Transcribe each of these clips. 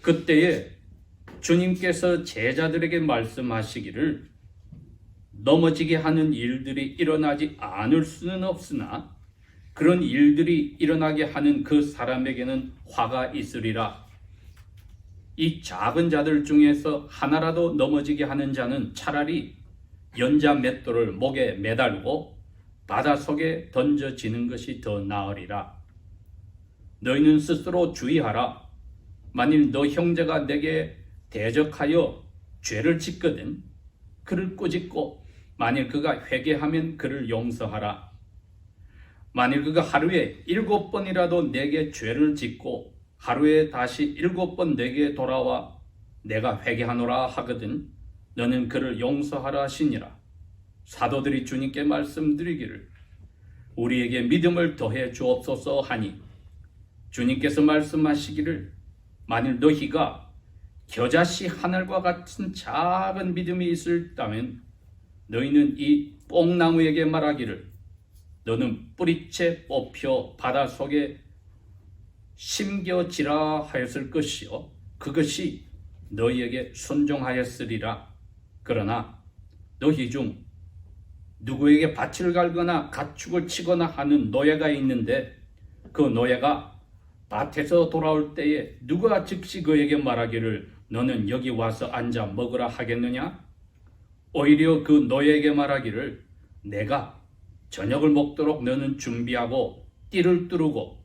그때에 주님께서 제자들에게 말씀하시기를 넘어지게 하는 일들이 일어나지 않을 수는 없으나 그런 일들이 일어나게 하는 그 사람에게는 화가 있으리라. 이 작은 자들 중에서 하나라도 넘어지게 하는 자는 차라리 연자 맷돌을 목에 매달고 바닷속에 던져지는 것이 더 나으리라. 너희는 스스로 주의하라. 만일 너 형제가 내게 대적하여 죄를 짓거든 그를 꾸짖고 만일 그가 회개하면 그를 용서하라. 만일 그가 하루에 7번이라도 내게 죄를 짓고 하루에 다시 7번 내게 돌아와 내가 회개하노라 하거든 너는 그를 용서하라 하시니라. 사도들이 주님께 말씀드리기를 우리에게 믿음을 더해 주옵소서 하니 주님께서 말씀하시기를 만일 너희가 겨자씨 하늘과 같은 작은 믿음이 있었다면 너희는 이 뽕나무에게 말하기를 너는 뿌리채 뽑혀 바닷속에 심겨지라 하였을 것이요 그것이 너희에게 순종하였으리라. 그러나 너희 중 누구에게 밭을 갈거나 가축을 치거나 하는 노예가 있는데 그 노예가 밭에서 돌아올 때에 누가 즉시 그에게 말하기를 너는 여기 와서 앉아 먹으라 하겠느냐? 오히려 그 노예에게 말하기를 내가 저녁을 먹도록 너는 준비하고 띠를 뚫고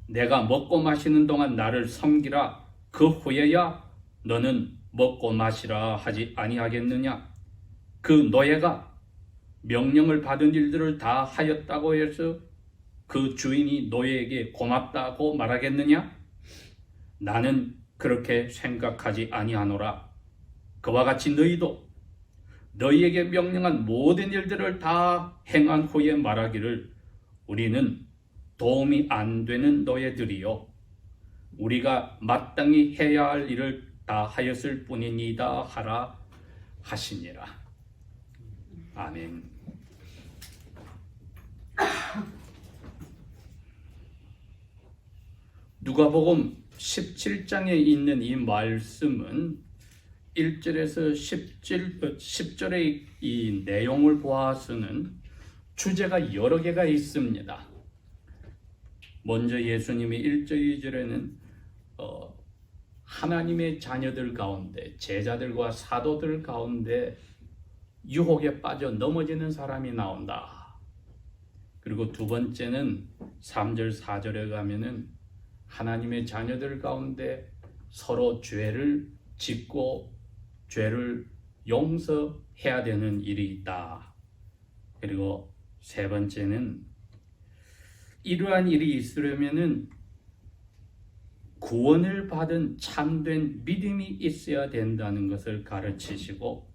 내가 먹고 마시는 동안 나를 섬기라. 그 후에야 너는 먹고 마시라 하지 아니하겠느냐? 그 노예가 명령을 받은 일들을 다 하였다고 해서 그 주인이 노예에게 고맙다고 말하겠느냐? 나는 그렇게 생각하지 아니하노라. 그와 같이 너희도 너희에게 명령한 모든 일들을 다 행한 후에 말하기를 우리는 도움이 안 되는 노예들이요 우리가 마땅히 해야 할 일을 다 하였을 뿐이니다 하라 하시니라. 아멘. 누가복음 17장에 있는 이 말씀은 1절에서 10절의 이 내용을 보아서는 주제가 여러 개가 있습니다. 먼저 예수님이 1절, 2절에는 하나님의 자녀들 가운데 제자들과 사도들 가운데 유혹에 빠져 넘어지는 사람이 나온다. 그리고 두 번째는 3절, 4절에 가면은 하나님의 자녀들 가운데 서로 죄를 짓고 죄를 용서해야 되는 일이 있다. 그리고 세 번째는 이러한 일이 있으려면은 구원을 받은 참된 믿음이 있어야 된다는 것을 가르치시고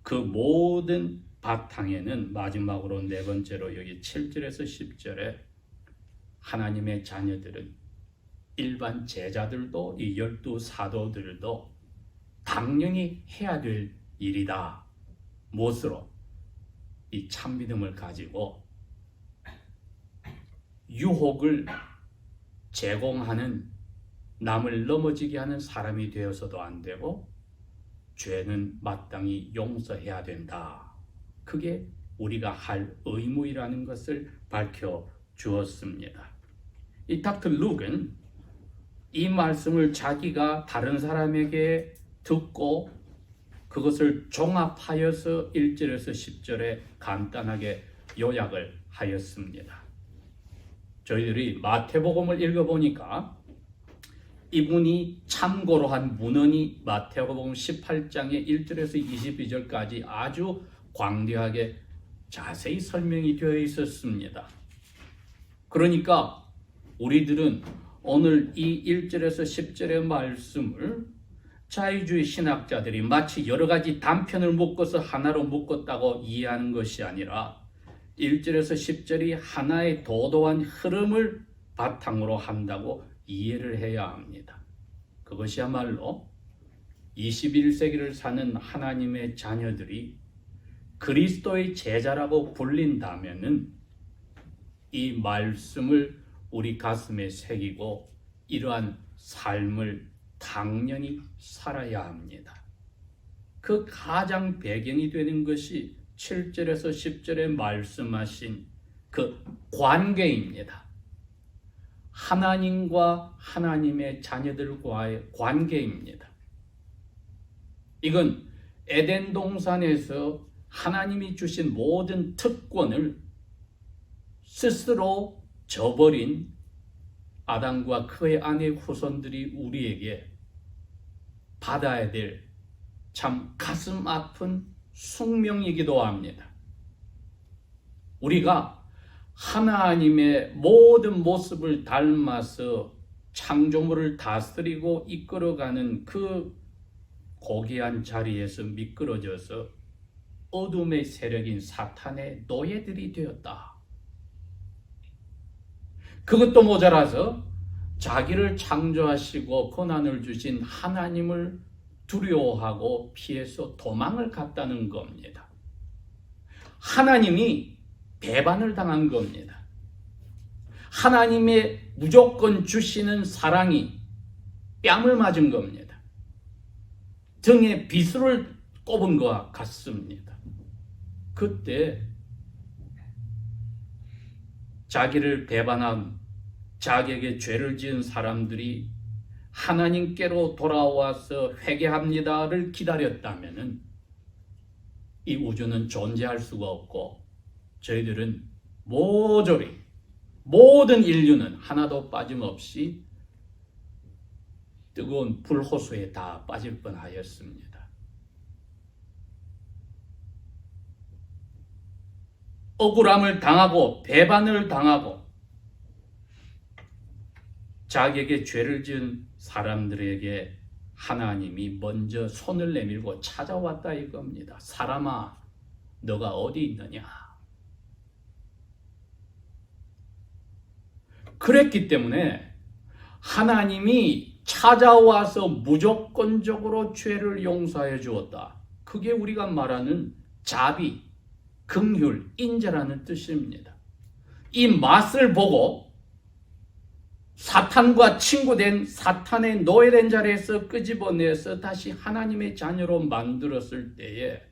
그 모든 바탕에는 마지막으로 네 번째로 여기 7절에서 10절에 하나님의 자녀들은 일반 제자들도 이 12 사도들도 당연히 해야 될 일이다. 무엇으로? 이 참믿음을 가지고 유혹을 제공하는 남을 넘어지게 하는 사람이 되어서도 안 되고 죄는 마땅히 용서해야 된다. 그게 우리가 할 의무이라는 것을 밝혀 주었습니다. 이 닥터 룩은 이 말씀을 자기가 다른 사람에게 듣고 그것을 종합하여서 1절에서 10절에 간단하게 요약을 하였습니다. 저희들이 마태복음을 읽어보니까 이분이 참고로 한 문헌이 마태복음 18장의 1절에서 22절까지 아주 광대하게 자세히 설명이 되어 있었습니다. 그러니까 우리들은 오늘 이 1절에서 10절의 말씀을 자유주의 신학자들이 마치 여러 가지 단편을 묶어서 하나로 묶었다고 이해하는 것이 아니라 1절에서 10절이 하나의 도도한 흐름을 바탕으로 한다고 이해를 해야 합니다. 그것이야말로 21세기를 사는 하나님의 자녀들이 그리스도의 제자라고 불린다면은 이 말씀을 우리 가슴에 새기고 이러한 삶을 당연히 살아야 합니다. 그 가장 배경이 되는 것이 7절에서 10절에 말씀하신 그 관계입니다. 하나님과 하나님의 자녀들과의 관계입니다. 이건 에덴 동산에서 하나님이 주신 모든 특권을 스스로 저버린 아담과 그의 아내 후손들이 우리에게 받아야 될 참 가슴 아픈 숙명이기도 합니다. 우리가 하나님의 모든 모습을 닮아서 창조물을 다스리고 이끌어가는 그 고귀한 자리에서 미끄러져서 어둠의 세력인 사탄의 노예들이 되었다. 그것도 모자라서 자기를 창조하시고 권한을 주신 하나님을 두려워하고 피해서 도망을 갔다는 겁니다. 하나님이 배반을 당한 겁니다. 하나님의 무조건 주시는 사랑이 뺨을 맞은 겁니다. 등에 비수를 꼽은 것과 같습니다. 그때 자기를 배반한 자기에게 죄를 지은 사람들이 하나님께로 돌아와서 회개합니다를 기다렸다면 이 우주는 존재할 수가 없고 저희들은 모조리 모든 인류는 하나도 빠짐없이 뜨거운 불호수에 다 빠질 뻔하였습니다. 억울함을 당하고 배반을 당하고 자기에게 죄를 지은 사람들에게 하나님이 먼저 손을 내밀고 찾아왔다 이겁니다. 사람아, 너가 어디 있느냐? 그랬기 때문에 하나님이 찾아와서 무조건적으로 죄를 용서해 주었다. 그게 우리가 말하는 자비, 긍휼, 인자라는 뜻입니다. 이 맛을 보고 사탄과 친구된 사탄의 노예된 자리에서 끄집어내서 다시 하나님의 자녀로 만들었을 때에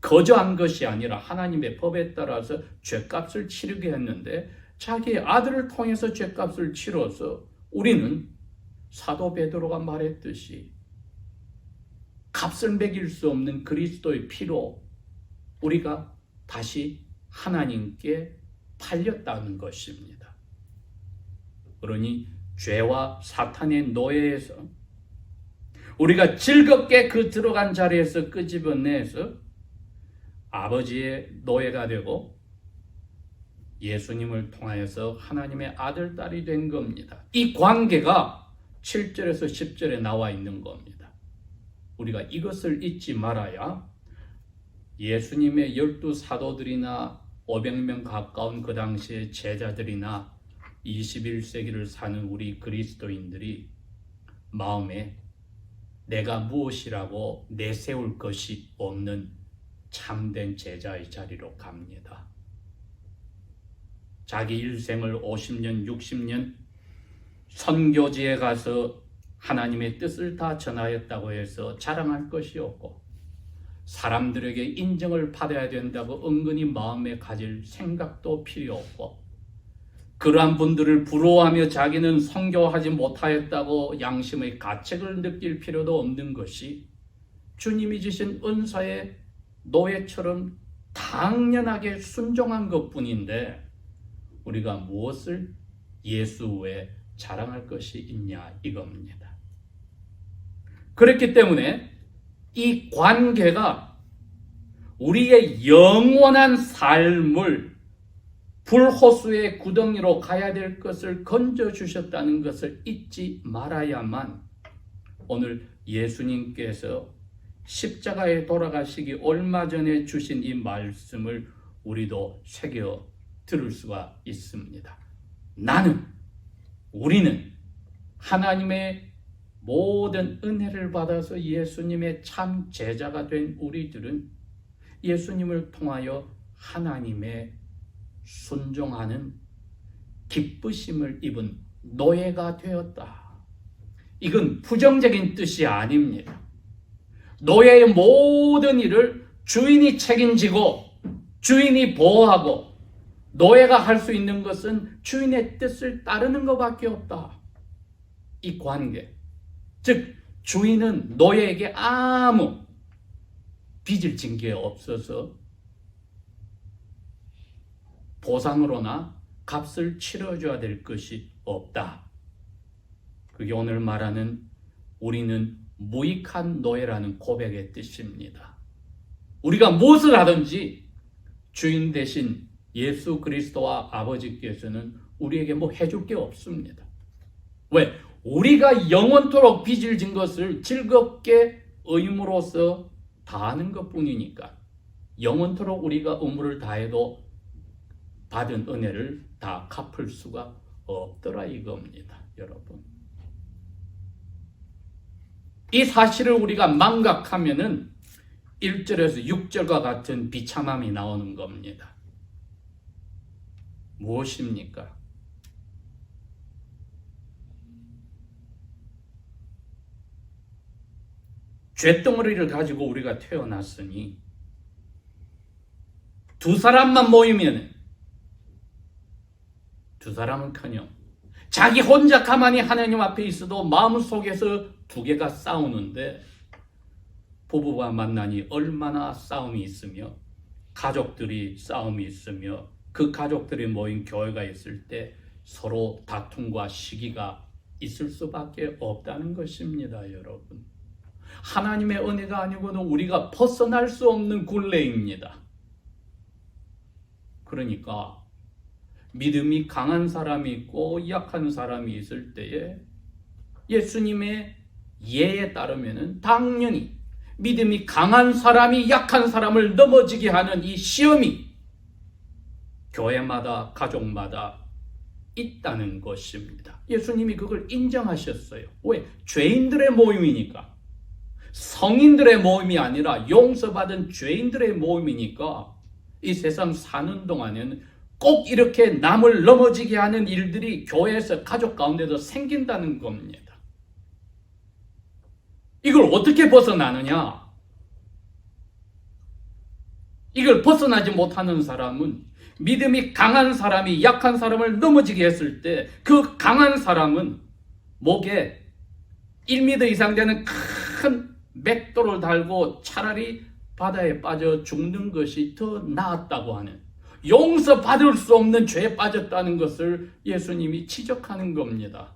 거저한 것이 아니라 하나님의 법에 따라서 죗값을 치르게 했는데 자기의 아들을 통해서 죗값을 치러서 우리는 사도 베드로가 말했듯이 값을 매길 수 없는 그리스도의 피로 우리가 다시 하나님께 팔렸다는 것입니다. 그러니 죄와 사탄의 노예에서 우리가 즐겁게 그 들어간 자리에서 끄집어내서 아버지의 노예가 되고 예수님을 통하여서 하나님의 아들, 딸이 된 겁니다. 이 관계가 7절에서 10절에 나와 있는 겁니다. 우리가 이것을 잊지 말아야 예수님의 12사도들이나 500명 가까운 그 당시의 제자들이나 21세기를 사는 우리 그리스도인들이 마음에 내가 무엇이라고 내세울 것이 없는 참된 제자의 자리로 갑니다. 자기 일생을 50년, 60년 선교지에 가서 하나님의 뜻을 다 전하였다고 해서 자랑할 것이 없고 사람들에게 인정을 받아야 된다고 은근히 마음에 가질 생각도 필요 없고 그러한 분들을 부러워하며 자기는 선교하지 못하였다고 양심의 가책을 느낄 필요도 없는 것이 주님이 주신 은사의 노예처럼 당연하게 순종한 것뿐인데 우리가 무엇을 예수 외에 자랑할 것이 있냐 이겁니다. 그렇기 때문에 이 관계가 우리의 영원한 삶을 불호수의 구덩이로 가야 될 것을 건져주셨다는 것을 잊지 말아야만 오늘 예수님께서 십자가에 돌아가시기 얼마 전에 주신 이 말씀을 우리도 새겨 들을 수가 있습니다. 우리는 하나님의 모든 은혜를 받아서 예수님의 참 제자가 된 우리들은 예수님을 통하여 하나님의 순종하는 기쁘심을 입은 노예가 되었다. 이건 부정적인 뜻이 아닙니다. 노예의 모든 일을 주인이 책임지고 주인이 보호하고 노예가 할 수 있는 것은 주인의 뜻을 따르는 것밖에 없다. 이 관계. 즉 주인은 노예에게 아무 빚을 진 게 없어서 보상으로나 값을 치러줘야 될 것이 없다. 그게 오늘 말하는 우리는 무익한 노예라는 고백의 뜻입니다. 우리가 무엇을 하든지 주인 대신 예수 그리스도와 아버지께서는 우리에게 뭐 해줄 게 없습니다. 왜? 우리가 영원토록 빚을 진 것을 즐겁게 의무로서 다하는 것뿐이니까 영원토록 우리가 의무를 다해도 받은 은혜를 다 갚을 수가 없더라 이겁니다. 여러분, 이 사실을 우리가 망각하면은 1절에서 6절과 같은 비참함이 나오는 겁니다. 무엇입니까? 쇳덩어리를 가지고 우리가 태어났으니 두 사람만 모이면 두 사람은커녕 자기 혼자 가만히 하나님 앞에 있어도 마음속에서 두 개가 싸우는데 부부가 만나니 얼마나 싸움이 있으며 가족들이 싸움이 있으며 그 가족들이 모인 교회가 있을 때 서로 다툼과 시기가 있을 수밖에 없다는 것입니다. 여러분, 하나님의 은혜가 아니고는 우리가 벗어날 수 없는 굴레입니다. 그러니까 믿음이 강한 사람이 있고 약한 사람이 있을 때에 예수님의 예에 따르면 당연히 믿음이 강한 사람이 약한 사람을 넘어지게 하는 이 시험이 교회마다 가족마다 있다는 것입니다. 예수님이 그걸 인정하셨어요. 왜? 죄인들의 모임이니까. 성인들의 모임이 아니라 용서받은 죄인들의 모임이니까 이 세상 사는 동안에는 꼭 이렇게 남을 넘어지게 하는 일들이 교회에서 가족 가운데도 생긴다는 겁니다. 이걸 어떻게 벗어나느냐? 이걸 벗어나지 못하는 사람은 믿음이 강한 사람이 약한 사람을 넘어지게 했을 때 그 강한 사람은 목에 1m 이상 되는 큰 맷돌을 달고 차라리 바다에 빠져 죽는 것이 더 나았다고 하는, 용서받을 수 없는 죄에 빠졌다는 것을 예수님이 지적하는 겁니다.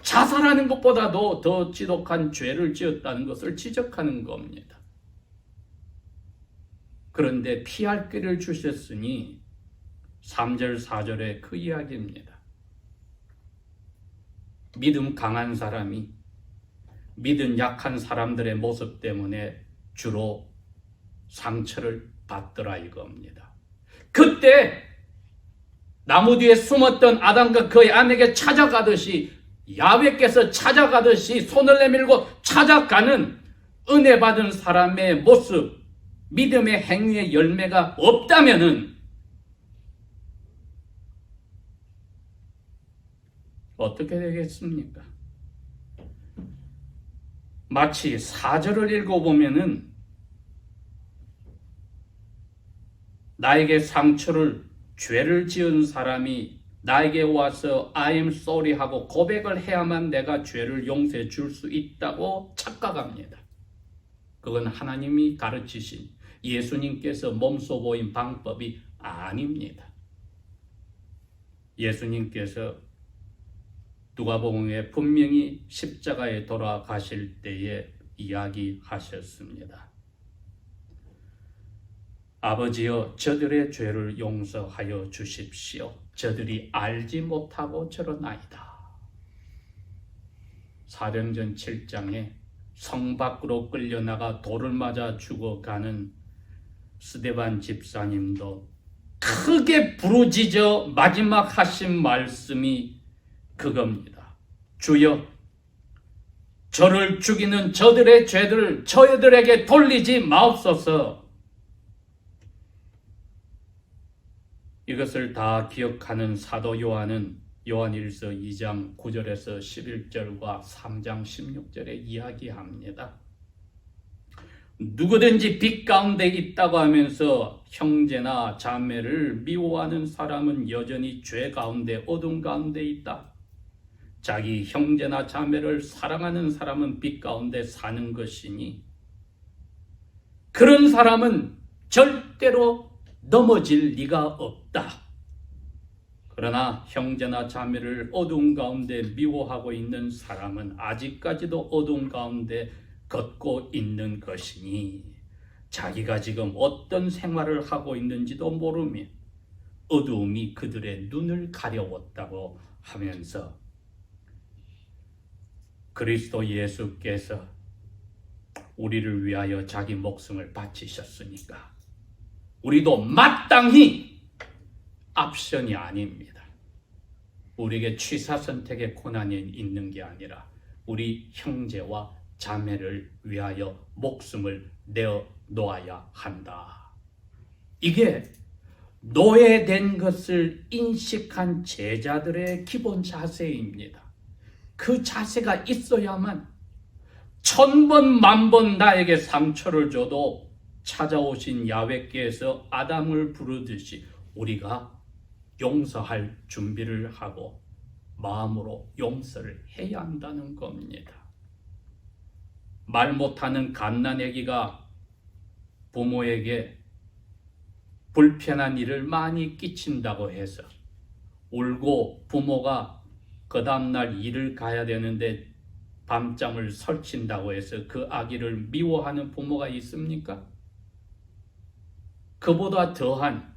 자살하는 것보다도 더 지독한 죄를 지었다는 것을 지적하는 겁니다. 그런데 피할 길을 주셨으니 3절 4절에 그 이야기입니다. 믿음 강한 사람이 믿음 약한 사람들의 모습 때문에 주로 상처를 받더라 이겁니다. 그때 나무 뒤에 숨었던 아담과 그의 아내에게 찾아가듯이, 야훼께서 찾아가듯이 손을 내밀고 찾아가는 은혜 받은 사람의 모습, 믿음의 행위의 열매가 없다면은 어떻게 되겠습니까? 마치 4절을 읽어보면은 나에게 상처를, 죄를 지은 사람이 나에게 와서 I am sorry 하고 고백을 해야만 내가 죄를 용서해 줄 수 있다고 착각합니다. 그건 하나님이 가르치신, 예수님께서 몸소 보인 방법이 아닙니다. 예수님께서 누가복음에 분명히 십자가에 돌아가실 때에 이야기하셨습니다. 아버지여, 저들의 죄를 용서하여 주십시오. 저들이 알지 못하고 저러나이다. 사도행전 7장에 성 밖으로 끌려나가 돌을 맞아 죽어가는 스데반 집사님도 크게 부르짖어 마지막 하신 말씀이 그겁니다. 주여, 저를 죽이는 저들의 죄들을 저희들에게 돌리지 마옵소서. 이것을 다 기억하는 사도 요한은 요한일서 2장 9절에서 11절과 3장 16절에 이야기합니다. 누구든지 빛 가운데 있다고 하면서 형제나 자매를 미워하는 사람은 여전히 죄 가운데 어둠 가운데 있다. 자기 형제나 자매를 사랑하는 사람은 빛 가운데 사는 것이니 그런 사람은 절대로 넘어질 리가 없다. 그러나 형제나 자매를 어두운 가운데 미워하고 있는 사람은 아직까지도 어두운 가운데 걷고 있는 것이니 자기가 지금 어떤 생활을 하고 있는지도 모르며 어두움이 그들의 눈을 가려웠다고 하면서 그리스도 예수께서 우리를 위하여 자기 목숨을 바치셨으니까 우리도 마땅히 옵션이 아닙니다. 우리에게 취사선택의 고난이 있는 게 아니라 우리 형제와 자매를 위하여 목숨을 내어 놓아야 한다. 이게 노예된 것을 인식한 제자들의 기본 자세입니다. 그 자세가 있어야만 1000번 만번 나에게 상처를 줘도 찾아오신 야훼께서 아담을 부르듯이 우리가 용서할 준비를 하고 마음으로 용서를 해야 한다는 겁니다. 말 못하는 갓난아기가 부모에게 불편한 일을 많이 끼친다고 해서 울고 부모가 그 다음날 일을 가야 되는데 밤잠을 설친다고 해서 그 아기를 미워하는 부모가 있습니까? 그보다 더한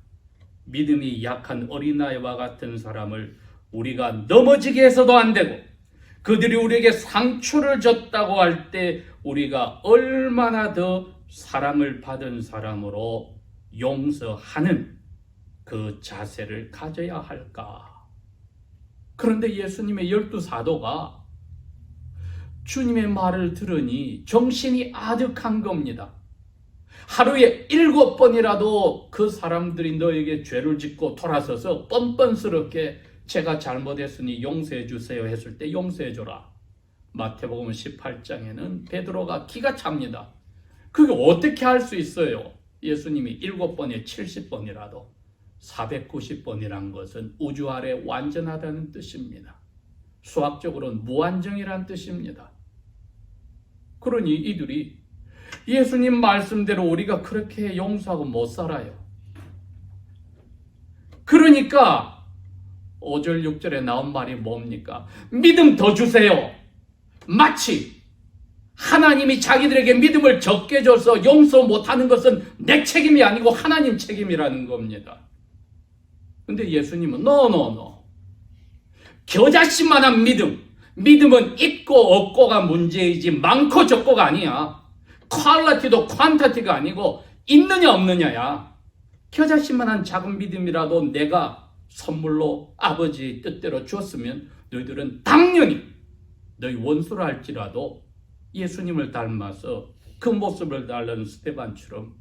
믿음이 약한 어린아이와 같은 사람을 우리가 넘어지게 해서도 안 되고 그들이 우리에게 상처를 줬다고 할 때 우리가 얼마나 더 사랑을 받은 사람으로 용서하는 그 자세를 가져야 할까? 그런데 예수님의 12사도가 주님의 말을 들으니 정신이 아득한 겁니다. 하루에 7번이라도 그 사람들이 너에게 죄를 짓고 돌아서서 뻔뻔스럽게 제가 잘못했으니 용서해 주세요 했을 때 용서해 줘라. 마태복음 18장에는 베드로가 기가 찹니다. 그게 어떻게 할 수 있어요? 예수님이 7번에 70번이라도 490번이란 것은 우주 아래 완전하다는 뜻입니다. 수학적으로는 무한정이란 뜻입니다. 그러니 이들이 예수님 말씀대로 우리가 그렇게 용서하고 못 살아요. 그러니까 5절 6절에 나온 말이 뭡니까? 믿음 더 주세요. 마치 하나님이 자기들에게 믿음을 적게 줘서 용서 못하는 것은 내 책임이 아니고 하나님 책임이라는 겁니다. 근데 예수님은 no. 겨자씨만한 믿음은 있고 없고가 문제이지 많고 적고가 아니야. 퀄리티도 퀀티티가 아니고 있느냐 없느냐야. 겨자씨만한 작은 믿음이라도 내가 선물로 아버지의 뜻대로 줬으면 너희들은 당연히 너희 원수를 할지라도 예수님을 닮아서 그 모습을 닮은 스데반처럼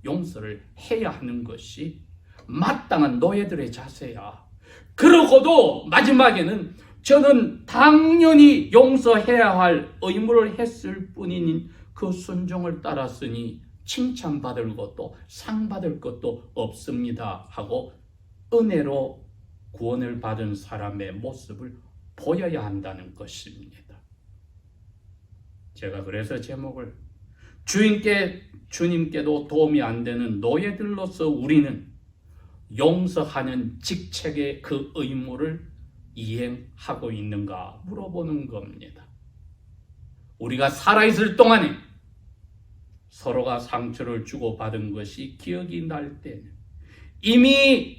용서를 해야 하는 것이 마땅한 노예들의 자세야. 그러고도 마지막에는 저는 당연히 용서해야 할 의무를 했을 뿐인 그 순종을 따랐으니 칭찬받을 것도 상받을 것도 없습니다 하고 은혜로 구원을 받은 사람의 모습을 보여야 한다는 것입니다. 제가 그래서 제목을 주님께도 도움이 안 되는 노예들로서 우리는 용서하는 직책의 그 의무를 이행하고 있는가 물어보는 겁니다. 우리가 살아있을 동안에 서로가 상처를 주고받은 것이 기억이 날 때는 이미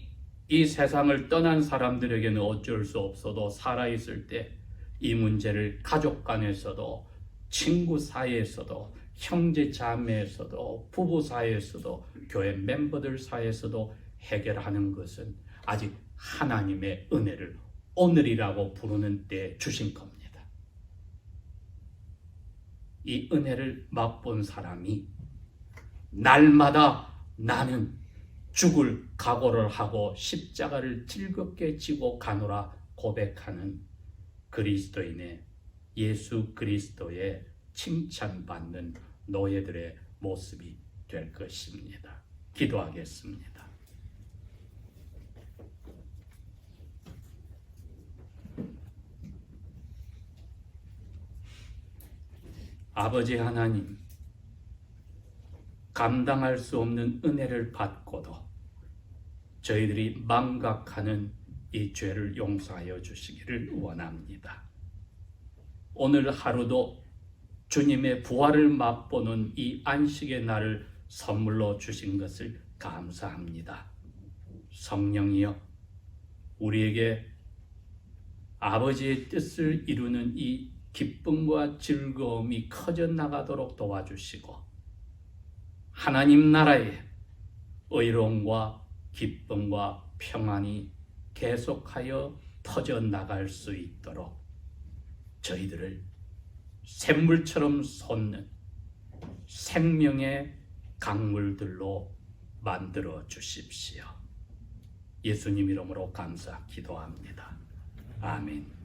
이 세상을 떠난 사람들에게는 어쩔 수 없어도 살아있을 때 이 문제를 가족 간에서도 친구 사이에서도 형제 자매에서도 부부 사이에서도 교회 멤버들 사이에서도 해결하는 것은 아직 하나님의 은혜를 오늘이라고 부르는 때 주신 겁니다. 이 은혜를 맛본 사람이 날마다 나는 죽을 각오를 하고 십자가를 즐겁게 지고 가노라 고백하는 그리스도인의 예수 그리스도의 칭찬받는 노예들의 모습이 될 것입니다. 기도하겠습니다. 아버지 하나님, 감당할 수 없는 은혜를 받고도 저희들이 망각하는 이 죄를 용서하여 주시기를 원합니다. 오늘 하루도 주님의 부활을 맛보는 이 안식의 날을 선물로 주신 것을 감사합니다. 성령이여, 우리에게 아버지의 뜻을 이루는 이 기쁨과 즐거움이 커져 나가도록 도와주시고 하나님 나라의 의로움과 기쁨과 평안이 계속하여 터져 나갈 수 있도록 저희들을 샘물처럼 솟는 생명의 강물들로 만들어 주십시오. 예수님 이름으로 감사 기도합니다. 아멘.